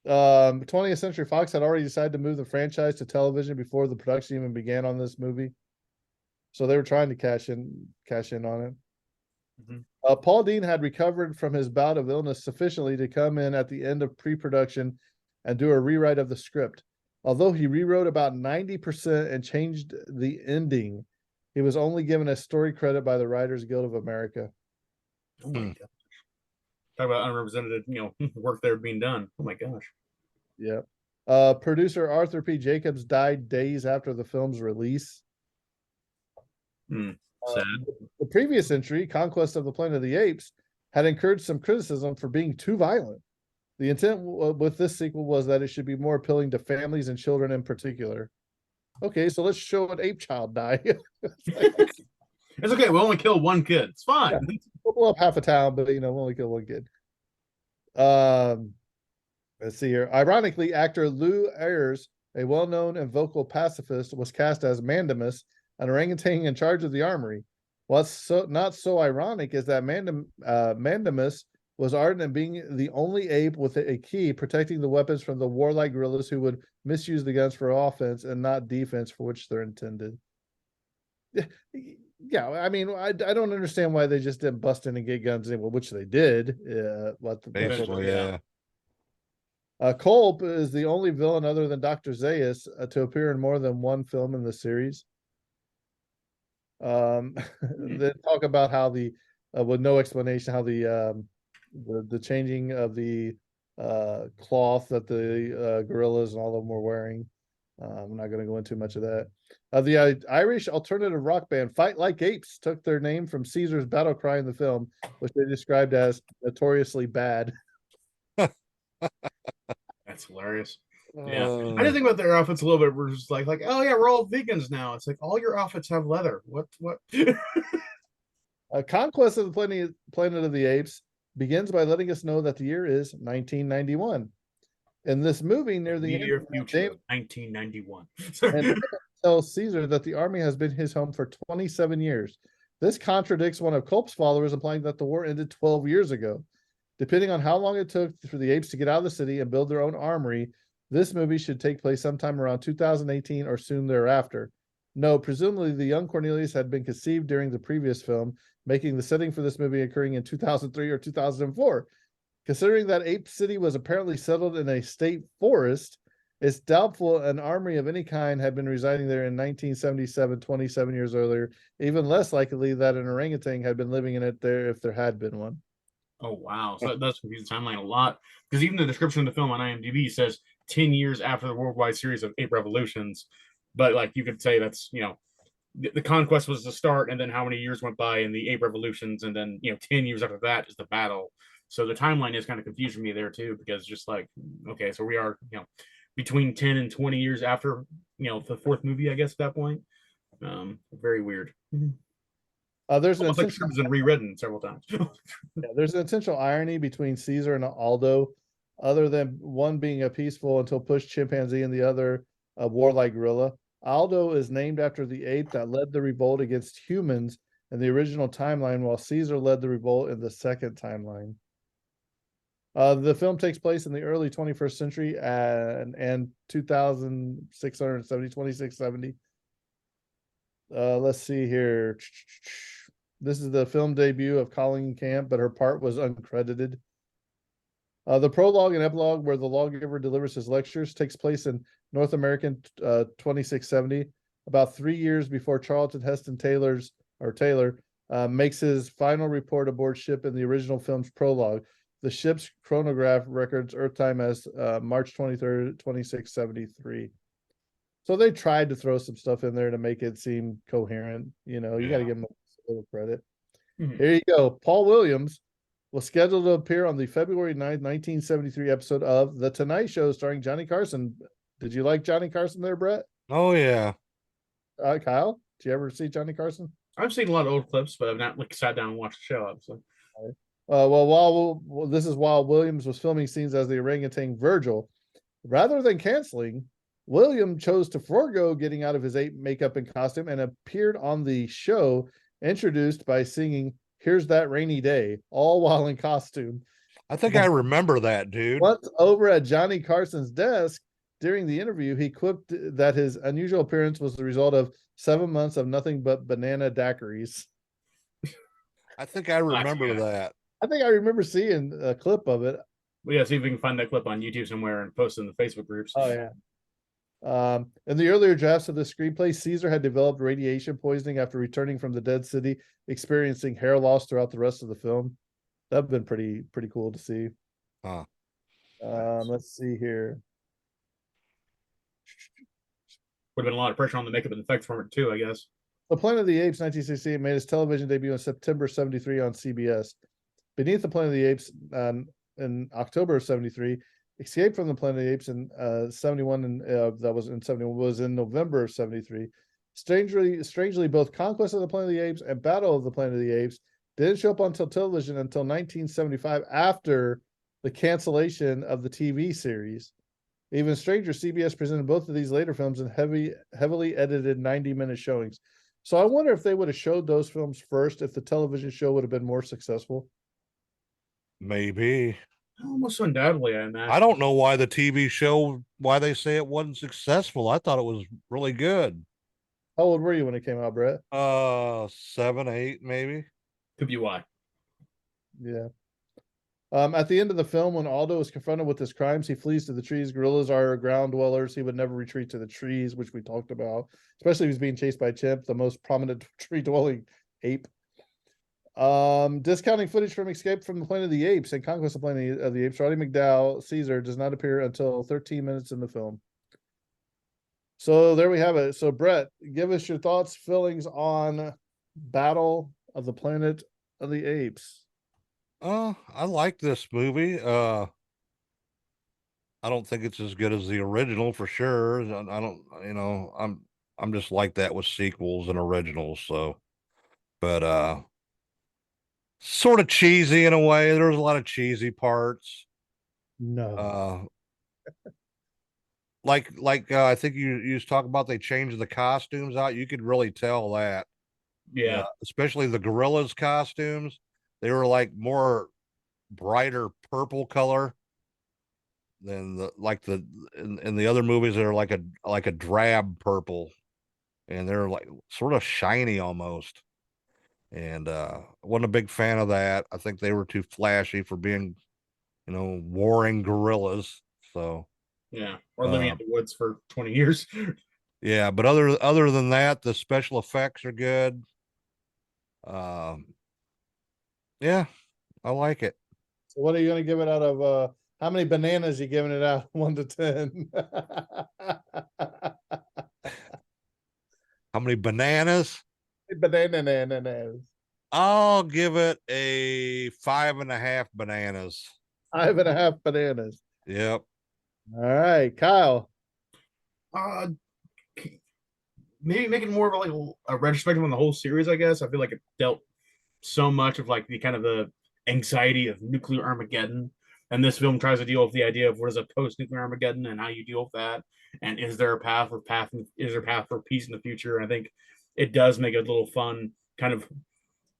S9: 20th Century Fox had already decided to move the franchise to television before the production even began on this movie. So they were trying to cash in on it. Paul Dean had recovered from his bout of illness sufficiently to come in at the end of pre-production and do a rewrite of the script. Although he rewrote about 90% and changed the ending, he was only given a story credit by the Writers Guild of America.
S10: Oh my gosh. Talk about unrepresented, work there being done. Oh my gosh.
S9: Yeah. Producer Arthur P. Jacobs died days after the film's release.
S10: Sad.
S9: The previous entry, Conquest of the Planet of the Apes, had incurred some criticism for being too violent. The intent with this sequel was that it should be more appealing to families and children in particular. Okay, so let's show an ape child die.
S10: It's okay. We'll only kill one kid. It's fine.
S9: Yeah, we'll blow up half a town, but we'll only kill one kid. Let's see here. Ironically, actor Lou Ayres, a well-known and vocal pacifist, was cast as Mandamus, an orangutan in charge of the armory. What's so not so ironic is that Mandamus was ardent in being the only ape with a key protecting the weapons from the warlike guerrillas who would misuse the guns for offense and not defense for which they're intended. Yeah, I mean, I don't understand why they just didn't bust in and get guns anyway, which they did.
S2: Basically, yeah.
S9: Culp is the only villain other than Dr. Zaius to appear in more than one film in the series. They talk about how the with no explanation how the changing of the cloth that the gorillas and all of them were wearing. I'm not going to go into much of that. The Irish alternative rock band Fight Like Apes took their name from Caesar's battle cry in the film, which they described as notoriously bad.
S10: That's hilarious. Yeah, I did think about their outfits a little bit. We're just like, oh yeah, we're all vegans now. It's like all your outfits have leather. What?
S9: Conquest of the Planet of the Apes begins by letting us know that the year is 1991. In this movie, near the
S10: year future, 1991,
S9: and tells Caesar that the army has been his home for 27 years. This contradicts one of Culp's followers, implying that the war ended 12 years ago. Depending on how long it took for the apes to get out of the city and build their own armory, this movie should take place sometime around 2018 or soon thereafter. No, presumably the young Cornelius had been conceived during the previous film, making the setting for this movie occurring in 2003 or 2004. Considering that Ape City was apparently settled in a state forest, it's doubtful an army of any kind had been residing there in 1977, 27 years earlier. Even less likely that an orangutan had been living in it there if there had been one.
S10: Oh, wow. So that does confuse the timeline a lot. Because even the description of the film on IMDb says 10 years after the worldwide series of Ape Revolutions. But, like, you could say that's, the conquest was the start, and then how many years went by in the Ape Revolutions, and then, 10 years after that is the battle. So the timeline is kind of confusing me there, too, because just like, okay, so we are, between 10 and 20 years after, the fourth movie, I guess, at that point. Very weird.
S9: There's
S10: almost like scripts been rewritten several times.
S9: Yeah, there's an intentional irony between Caesar and Aldo, other than one being a peaceful until pushed chimpanzee and the other a warlike gorilla. Aldo is named after the ape that led the revolt against humans in the original timeline, while Caesar led the revolt in the second timeline. The film takes place in the early 21st century and 2670. Let's see here. This is the film debut of Colleen Camp, but her part was uncredited. The prologue and epilogue, where the lawgiver delivers his lectures, takes place in North American 2670, about 3 years before Charlton Heston Taylor makes his final report aboard ship in the original film's prologue. The ship's chronograph records Earth time as March 23rd, 2673. So they tried to throw some stuff in there to make it seem coherent. You got to give them a little credit. Mm-hmm. Here you go. Paul Williams was scheduled to appear on the February 9th, 1973 episode of The Tonight Show starring Johnny Carson. Did you like Johnny Carson there, Brett?
S2: Oh, yeah.
S9: Kyle, did you ever see Johnny Carson?
S10: I've seen a lot of old clips, but I've not sat down and watched the show, obviously.
S9: This is while Williams was filming scenes as the orangutan Virgil. Rather than canceling, William chose to forego getting out of his ape makeup and costume and appeared on the show, introduced by singing "Here's That Rainy Day," all while in costume.
S2: I think I remember that, dude.
S9: Once over at Johnny Carson's desk during the interview, he quipped that his unusual appearance was the result of 7 months of nothing but banana daiquiris.
S2: I think I remember that.
S9: I think I remember seeing a clip of it.
S10: Well, yeah, see if we can find that clip on YouTube somewhere and post it in the Facebook groups.
S9: Oh, yeah. In the earlier drafts of the screenplay, Caesar had developed radiation poisoning after returning from the dead city, experiencing hair loss throughout the rest of the film. That'd been pretty cool to see.
S2: Huh.
S9: Let's see here.
S10: Would have been a lot of pressure on the makeup and effects from it too, I guess.
S9: The Planet of the Apes, 1968, made its television debut in September 73 on CBS. Beneath the Planet of the Apes, in October of 73, Escape from the Planet of the Apes in 71, and that was in 71, was in November of 73. Strangely, both Conquest of the Planet of the Apes and Battle of the Planet of the Apes didn't show up on television until 1975, after the cancellation of the TV series. Even stranger, CBS presented both of these later films in heavily edited 90-minute showings. So I wonder if they would have showed those films first, if the television show would have been more successful.
S2: Maybe.
S10: Almost undoubtedly, I imagine.
S2: I don't know why the TV show, why they say it wasn't successful. I thought it was really good.
S9: How old were you when it came out, Brett?
S2: 7, 8, maybe.
S10: Could be why.
S9: Yeah. At the end of the film, when Aldo is confronted with his crimes, he flees to the trees. Gorillas are ground dwellers. He would never retreat to the trees, which we talked about, especially if he's being chased by Chimp, the most prominent tree dwelling ape. Discounting footage from Escape from the Planet of the Apes and Conquest of the Planet of the Apes, Roddy McDowell, Caesar, does not appear until 13 minutes in the film. So there we have it. So Brett, give us your thoughts, feelings on Battle of the Planet of the Apes.
S2: I like this movie. I don't think it's as good as the original for sure. I don't, I'm just like that with sequels and originals. So, but sort of cheesy in a way. There's a lot of cheesy parts.
S9: No.
S2: Like I think you was talking about they changed the costumes out. You could really tell that.
S10: Yeah.
S2: Especially the gorillas costumes. They were like more brighter purple color than in the other movies. They're like a drab purple, and they're like sort of shiny almost. And wasn't a big fan of that. I think they were too flashy for being, warring gorillas. So
S10: yeah, or living in the woods for 20 years.
S2: Yeah, but other than that, the special effects are good. Yeah, I like it.
S9: So what are you going to give it out of? How many bananas you giving it out? 1 to 10.
S2: How many bananas?
S9: Bananas.
S2: I'll give it a 5.5 bananas.
S9: 5.5 bananas.
S2: Yep.
S9: All right, Kyle.
S10: Maybe make it more of like a retrospective on the whole series. I guess I feel like it dealt so much of like the kind of the anxiety of nuclear Armageddon, and this film tries to deal with the idea of what is a post-nuclear Armageddon and how you deal with that, and is there a path for peace in the future? And I think it does make a little fun kind of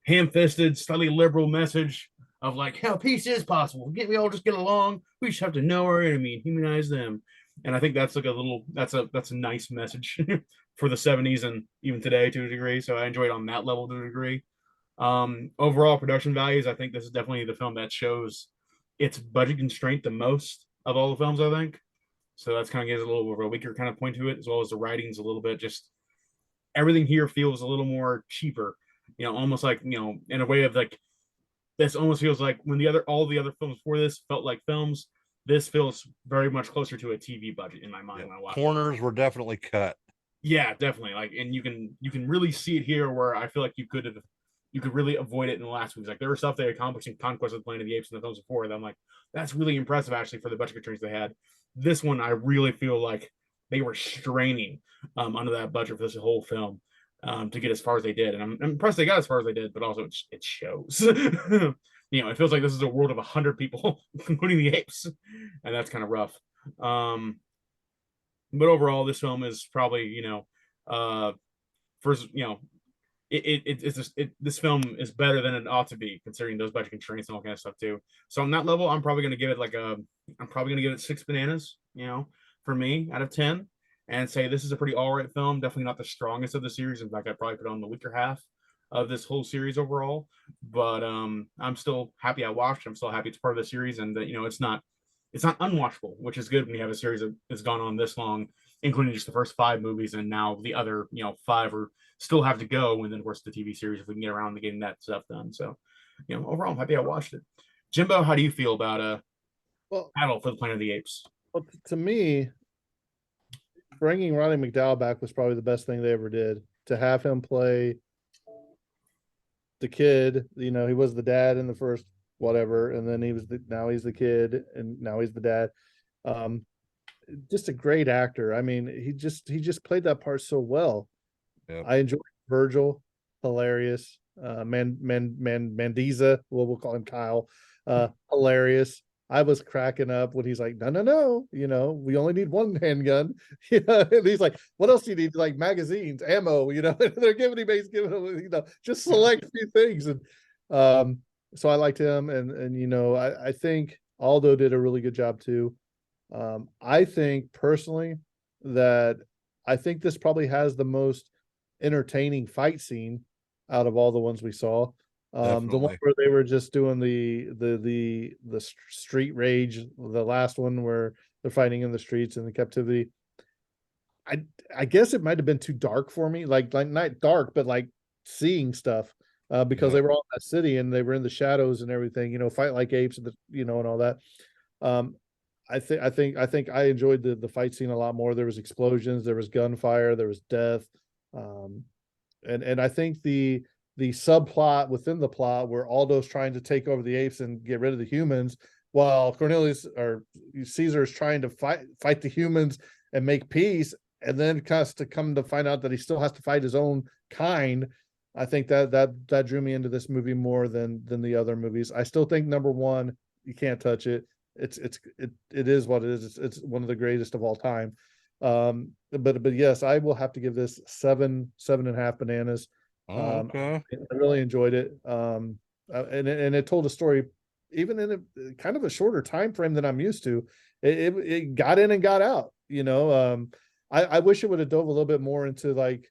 S10: ham-fisted, slightly liberal message of like, hell, peace is possible. We all just get along. We just have to know our enemy and humanize them. And I think that's like that's a nice message for the 70s and even today to a degree. So I enjoyed it on that level to a degree. Overall production values, I think this is definitely the film that shows its budget constraint the most of all the films, I think. So that's kind of gives a little bit of a weaker kind of point to it, as well as the writing's a little bit just everything here feels a little more cheaper, almost like, in a way of like, this almost feels like when all the other films before this felt like films, this feels very much closer to a TV budget in my mind. When I watch
S2: corners were definitely cut.
S10: Yeah, definitely. Like, and you can really see it here where I feel like you could really avoid it in the last movies. Like there was stuff they accomplished in Conquest of the Planet of the Apes in the films before that I'm like, that's really impressive actually for the budget constraints they had. This one I really feel like they were straining under that budget for this whole film to get as far as they did. And I'm impressed they got as far as they did, but also it shows. It feels like this is a world of 100 people, including the apes, and that's kind of rough. But overall, this film is probably, first, this film is better than it ought to be, considering those budget constraints and all kind of stuff too. So on that level, I'm probably going to give it 6 bananas, for me out of 10, and say this is a pretty all right film. Definitely not the strongest of the series. In fact, I'd probably put it on the weaker half of this whole series overall. But I'm still happy I watched. I'm still happy it's part of the series, and that it's not unwatchable, which is good when you have a series that has gone on this long, including just the first 5 movies, and now the other 5 are still have to go, and then of course the TV series if we can get around to getting that stuff done. So overall I'm happy I watched it. Jimbo, how do you feel about Battle for the Planet of the Apes?
S9: Well, to me, bringing Roddy McDowell back was probably the best thing they ever did. To have him play the kid, he was the dad in the first whatever, and then now he's the kid, and now he's the dad. Just a great actor. I mean, he just played that part so well. Yep. I enjoyed Virgil, hilarious. Mandiza, we'll call him Kyle, hilarious. I was cracking up when he's like, no, we only need one handgun. And he's like, what else do you need? Like magazines, ammo, they're giving him, just select a few things. And so I liked him, and I think Aldo did a really good job too. I think personally that I think this probably has the most entertaining fight scene out of all the ones we saw. The one where they were just doing the street rage, the last one where they're fighting in the streets in the captivity. I guess it might have been too dark for me, like not dark, but like seeing stuff, because they were all in that city and they were in the shadows and everything, fight like apes, and all that. I think I enjoyed the fight scene a lot more. There was explosions, there was gunfire, there was death, and I think the subplot within the plot where Aldo's trying to take over the apes and get rid of the humans, while Cornelius or Caesar is trying to fight the humans and make peace, and then has to come to find out that he still has to fight his own kind. I think that drew me into this movie more than the other movies. I still think number one, you can't touch it. It is what it is. It's one of the greatest of all time. But yes, I will have to give this 7.5 bananas.
S2: Okay.
S9: I really enjoyed it. And it told a story even in a kind of a shorter time frame than I'm used to. It got in and got out. I wish it would have dove a little bit more into like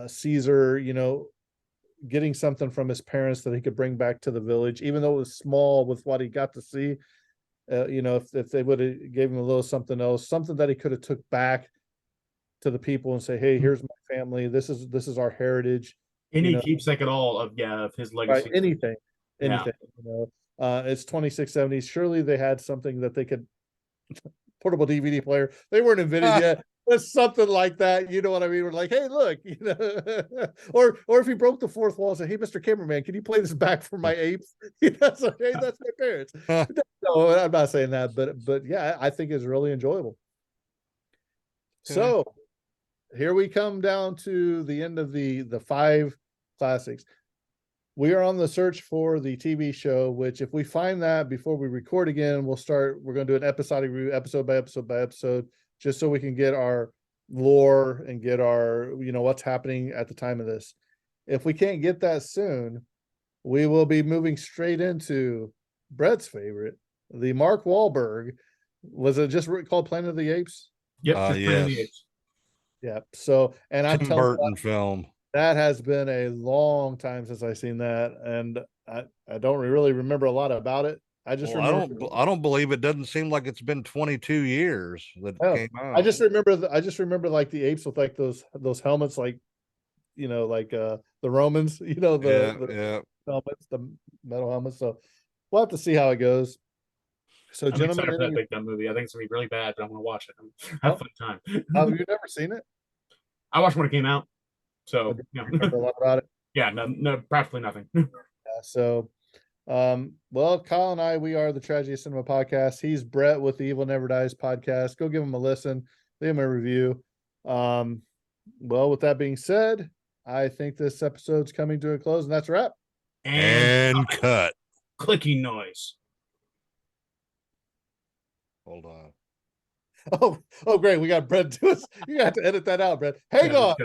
S9: Caesar, getting something from his parents that he could bring back to the village, even though it was small with what he got to see. If they would have gave him a little something else, something that he could have took back to the people and say, hey, here's my family. This is our heritage.
S10: Any keepsake at all of his legacy.
S9: Right, anything. It's 2670s. Surely they had something that they could portable DVD player. They weren't invented yet. It's something like that. You know what I mean? We're like, hey, look, or if he broke the fourth wall and said, hey, Mr. Cameraman, can you play this back for my apes? That's okay. That's my parents. No, I'm not saying that, but yeah, I think it's really enjoyable. So here we come down to the end of the 5 classics. We are on the search for the TV show, which if we find that before we record again, we're going to do an episodic review, episode by episode, just so we can get our lore and get our, what's happening at the time of this. If we can't get that soon, we will be moving straight into Brett's favorite, the Mark Wahlberg. Was it just called Planet of the Apes?
S10: Yep. Planet of the Apes.
S9: Yep. So, and I'm
S2: Tim Burton film.
S9: That has been a long time since I've seen that, and I don't really remember a lot about it. I just remember.
S2: I don't believe it. Doesn't seem like it's been 22 years that it came out.
S9: I just remember like the apes with like those helmets, like the Romans, the helmets, the metal helmets. So we'll have to see how it goes. So,
S10: I'm
S9: gentlemen,
S10: excited for that big dumb movie. I think it's gonna be really bad, but I'm gonna watch it. Have a fun time.
S9: Have you never seen it?
S10: I watched when it came out. So
S9: remember a lot about it.
S10: Yeah, no, practically nothing.
S9: So, well, Kyle and I, we are the Tragedy of Cinema podcast. He's Brett with the Evil Never Dies podcast. Go give him a listen, leave him a review. Well, with that being said, I think this episode's coming to a close, and that's a wrap.
S2: And cut.
S10: Clicking noise.
S2: Hold on.
S9: Oh, great. We got Brett do us. You got to edit that out, Brett. Hang on.